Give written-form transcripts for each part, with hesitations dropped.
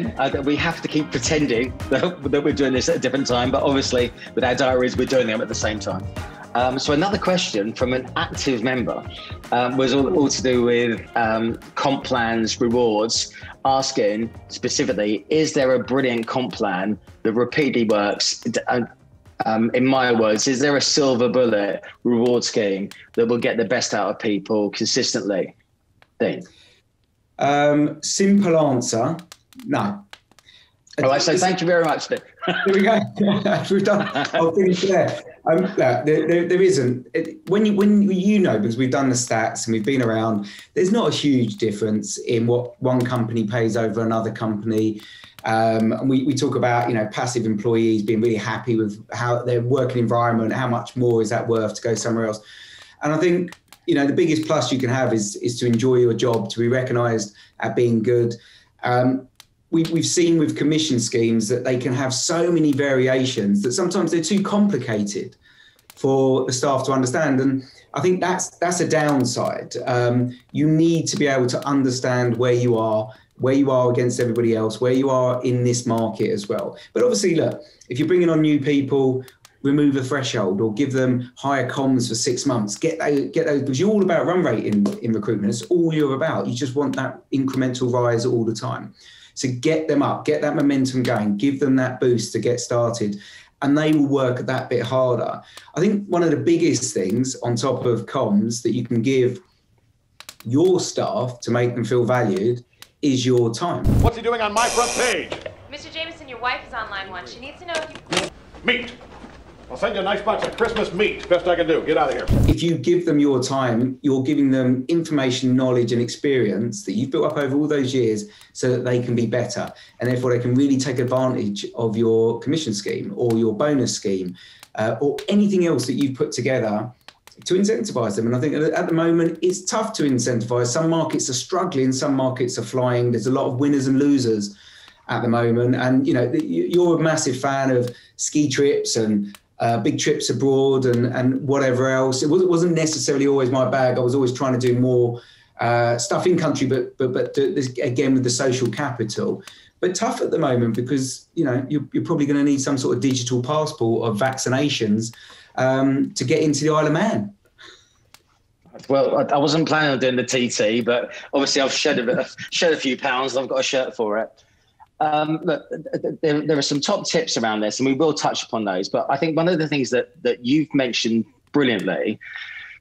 again, we have to keep pretending that we're doing this at a different time, but obviously with our diaries, we're doing them at the same time. So another question from an active member was all to do with comp plans, rewards, asking specifically, is there a brilliant comp plan that repeatedly works? In my words, is there a silver bullet reward scheme that will get the best out of people consistently? Dean? Simple answer, no. All right, so thank you very much. There we go. We've done. I'll finish there. There isn't. When you know, because we've done the stats and we've been around, there's not a huge difference in what one company pays over another company. And we talk about, passive employees being really happy with how their working environment, how much more is that worth to go somewhere else. And I think, the biggest plus you can have is to enjoy your job, to be recognised at being good. We've seen with commission schemes that they can have so many variations that sometimes they're too complicated for the staff to understand. And I think that's a downside. You need to be able to understand where you are against everybody else, where you are in this market as well. But obviously, look, if you're bringing on new people, remove a threshold or give them higher comms for 6 months. Get those, because you're all about run rate in recruitment. It's all you're about. You just want that incremental rise all the time. So get them up, get that momentum going, give them that boost to get started, and they will work that bit harder. I think one of the biggest things on top of comms that you can give your staff to make them feel valued is your time. What's he doing on my front page? Mr. Jameson, your wife is on line 1. She needs to know if you... Meat. I'll send you a nice box of Christmas meat. Best I can do. Get out of here. If you give them your time, you're giving them information, knowledge and experience that you've built up over all those years so that they can be better. And therefore they can really take advantage of your commission scheme or your bonus scheme or anything else that you've put together to incentivize them. And I think at the moment, it's tough to incentivize. Some markets are struggling, some markets are flying. There's a lot of winners and losers at the moment. And, you're a massive fan of ski trips and big trips abroad and whatever else. It wasn't necessarily always my bag. I was always trying to do more stuff in country, but this, again, with the social capital. But tough at the moment because, you're probably going to need some sort of digital passport of vaccinations to get into the Isle of Man. Well, I wasn't planning on doing the TT, but obviously I've shed a few pounds. I've got a shirt for it. Look, there are some top tips around this, and we will touch upon those. But I think one of the things that you've mentioned brilliantly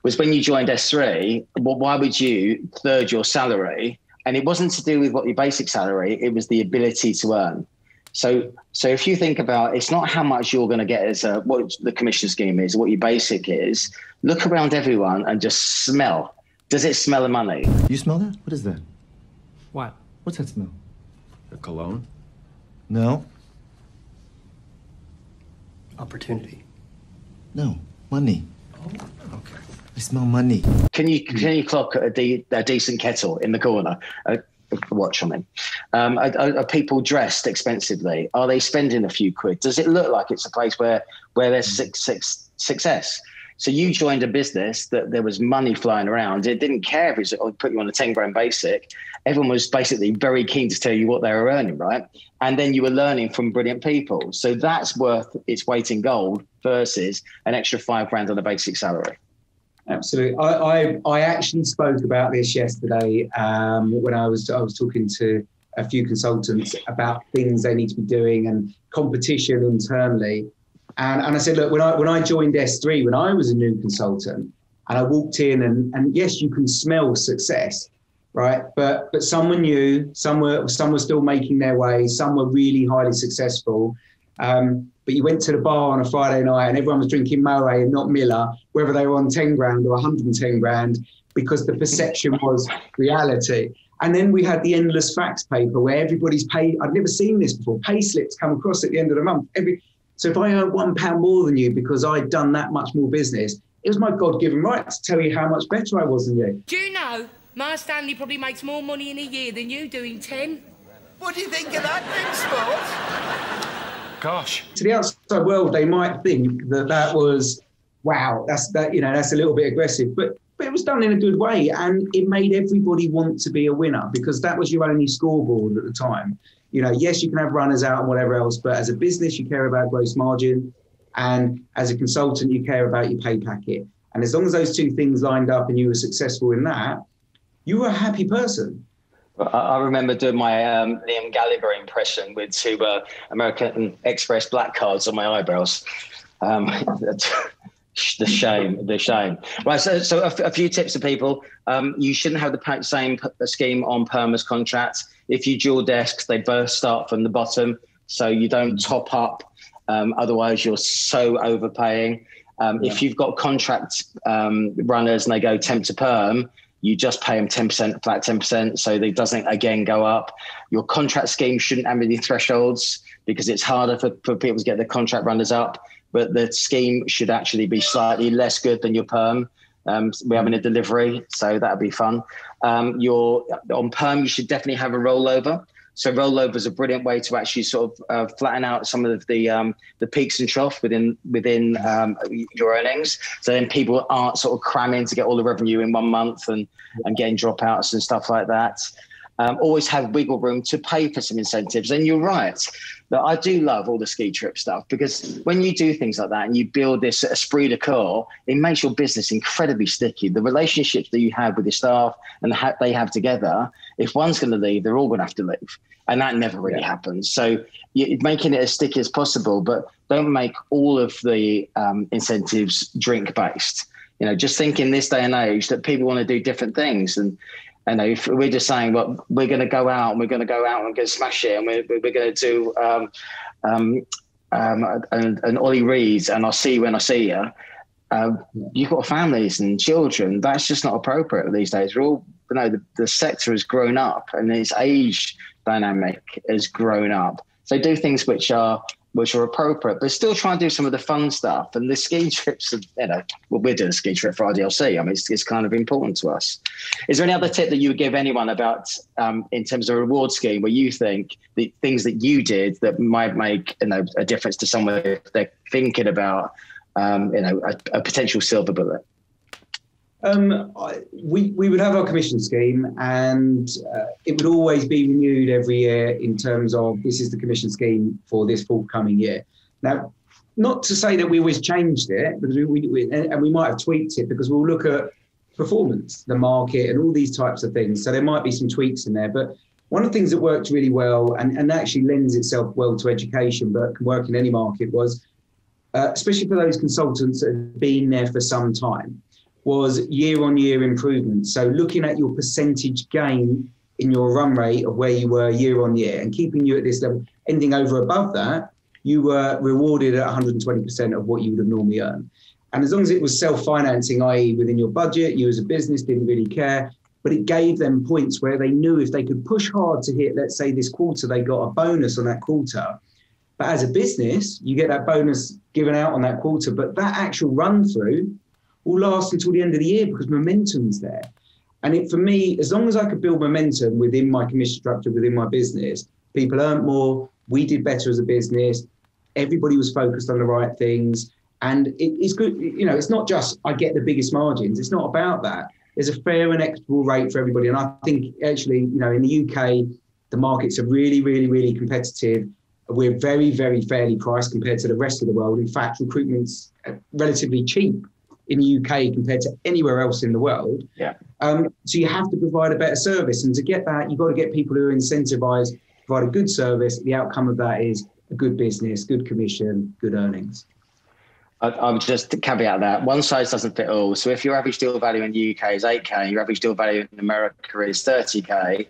was when you joined S3, why would you third your salary? And it wasn't to do with what your basic salary, it was the ability to earn. So if you think about, it's not how much you're going to get as what the commission scheme is, what your basic is, look around everyone and just smell. Does it smell of money? You smell that? What is that? What? What's that smell? A cologne? No. Opportunity? No. Money. Oh, okay. I smell money. Can you clock a decent kettle in the corner? Watch on him. Are people dressed expensively? Are they spending a few quid? Does it look like it's a place where there's success? So you joined a business that there was money flying around. It didn't care if it put you on a 10 grand basic. Everyone was basically very keen to tell you what they were earning, right? And then you were learning from brilliant people. So that's worth its weight in gold versus an extra 5 grand on a basic salary. Absolutely. I actually spoke about this yesterday when I was talking to a few consultants about things they need to be doing and competition internally. And I said, look, when I joined S3, when I was a new consultant, and I walked in and yes, you can smell success, right? But some were new, some were still making their way, some were really highly successful. But you went to the bar on a Friday night and everyone was drinking Moe and not Miller, whether they were on 10 grand or 110 grand, because the perception was reality. And then we had the endless facts paper where everybody's paid. I'd never seen this before. Pay slips come across at the end of the month. So if I earned £1 more than you because I'd done that much more business, it was my God-given right to tell you how much better I was than you. Do you know, Mars Stanley probably makes more money in a year than you do in 10? What do you think of that, Big Sport? Gosh. To the outside world, they might think that was, wow, that's a little bit aggressive. But but it was done in a good way, and it made everybody want to be a winner because that was your only scoreboard at the time. You know, yes, you can have runners out and whatever else, but as a business, you care about gross margin, and as a consultant, you care about your pay packet. And as long as those two things lined up and you were successful in that, you were a happy person. I remember doing my Liam Gallagher impression with two American Express black cards on my eyebrows. The shame. Right, so a few tips to people. You shouldn't have the same scheme on perm as contracts. If you dual desks, they both start from the bottom, so you don't top up. Otherwise, you're so overpaying. If you've got contract runners and they go temp to perm, you just pay them 10%, flat 10%, so it doesn't, again, go up. Your contract scheme shouldn't have any thresholds because it's harder for people to get their contract runners up, but the scheme should actually be slightly less good than your perm. We're having a delivery, so that'll be fun. On perm, you should definitely have a rollover. So rollover is a brilliant way to actually sort of flatten out some of the peaks and troughs within your earnings. So then people aren't sort of cramming to get all the revenue in 1 month and getting dropouts and stuff like that. Always have wiggle room to pay for some incentives. And you're right. But I do love all the ski trip stuff because when you do things like that and you build this esprit de corps, it makes your business incredibly sticky. The relationships that you have with your staff and they have together, if one's going to leave, they're all going to have to leave. And that never really happens. So you're making it as sticky as possible, but don't make all of the incentives drink based. You know, just think in this day and age that people want to do different things. And you know, if we're just saying, well, we're going to go out and we're going to go out and go smash it, and we're going to do an Ollie Reed, and I'll see you when I see you. You've got families and children. That's just not appropriate these days. We're all, you know, the sector has grown up and its age dynamic has grown up. So do things which are appropriate, but still try and do some of the fun stuff. And the ski trips, you know, well, we're doing a ski trip for RDLC. I mean, it's kind of important to us. Is there any other tip that you would give anyone about, in terms of a reward scheme, where you think the things that you did that might make, you know, a difference to someone if they're thinking about, you know, a potential silver bullet? We would have our commission scheme, and it would always be renewed every year in terms of this is the commission scheme for this forthcoming year. Now, not to say that we always changed it, because we might have tweaked it because we'll look at performance, the market, and all these types of things. So there might be some tweaks in there. But one of the things that worked really well and actually lends itself well to education, but can work in any market, was especially for those consultants that have been there for some time, was year-on-year improvement. So looking at your percentage gain in your run rate of where you were year-on-year and keeping you at this level, anything over above that, you were rewarded at 120% of what you would have normally earned. And as long as it was self-financing, i.e. within your budget, you as a business didn't really care, but it gave them points where they knew if they could push hard to hit, let's say this quarter, they got a bonus on that quarter. But as a business, you get that bonus given out on that quarter, but that actual run through will last until the end of the year because momentum's there. And for me, as long as I could build momentum within my commission structure, within my business, people earned more, we did better as a business, everybody was focused on the right things. And it's good, you know, it's not just I get the biggest margins. It's not about that. There's a fair and equitable rate for everybody. And I think actually, you know, in the UK, the markets are really, really, really competitive. We're very, very fairly priced compared to the rest of the world. In fact, recruitment's relatively cheap in the UK compared to anywhere else in the world. Yeah. So you have to provide a better service. And to get that, you've got to get people who are incentivized to provide a good service. The outcome of that is a good business, good commission, good earnings. I would just caveat that one size doesn't fit all. So if your average deal value in the UK is 8K, your average deal value in America is 30K,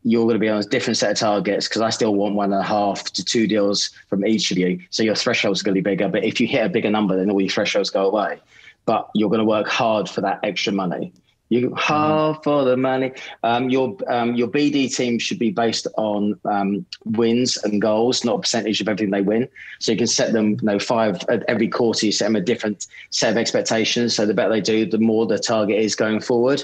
you're going to be on a different set of targets because I still want 1.5 to 2 deals from each of you. So your threshold's going to be bigger. But if you hit a bigger number, then all your thresholds go away. But you're going to work hard for that extra money. You hard for the money. Your BD team should be based on wins and goals, not a percentage of everything they win. So you can set them, 5 every quarter. You set them a different set of expectations. So the better they do, the more the target is going forward.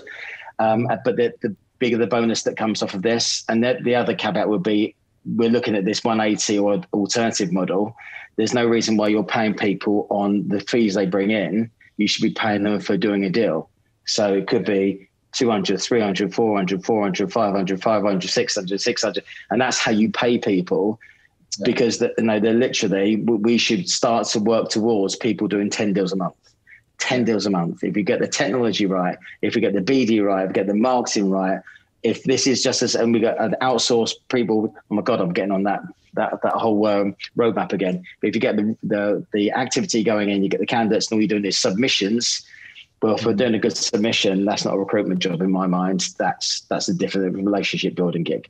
But the bigger the bonus that comes off of this. And the other caveat would be, we're looking at this 180 or alternative model. There's no reason why you're paying people on the fees they bring in. You should be paying them for doing a deal. So it could be 200, 300, 400, 400, 500, 500, 600, 600. And that's how you pay people. Because they're literally, we should start to work towards people doing 10 deals a month. 10 deals a month. If you get the technology right, if we get the BD right, if we get the marketing right, if this is just as, and we got an outsourced people, oh my God, I'm getting on that whole roadmap again. But if you get the activity going in, you get the candidates, and all you're doing is submissions. Well, if we're doing a good submission, that's not a recruitment job in my mind. That's a different relationship building gig.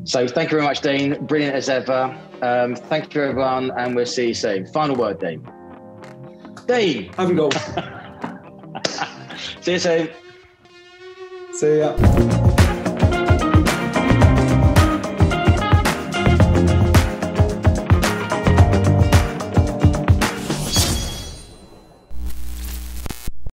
So thank you very much, Dean. Brilliant as ever. Thank you, everyone, and we'll see you soon. Final word, Dean. Dean. I haven't got. See you soon. See ya.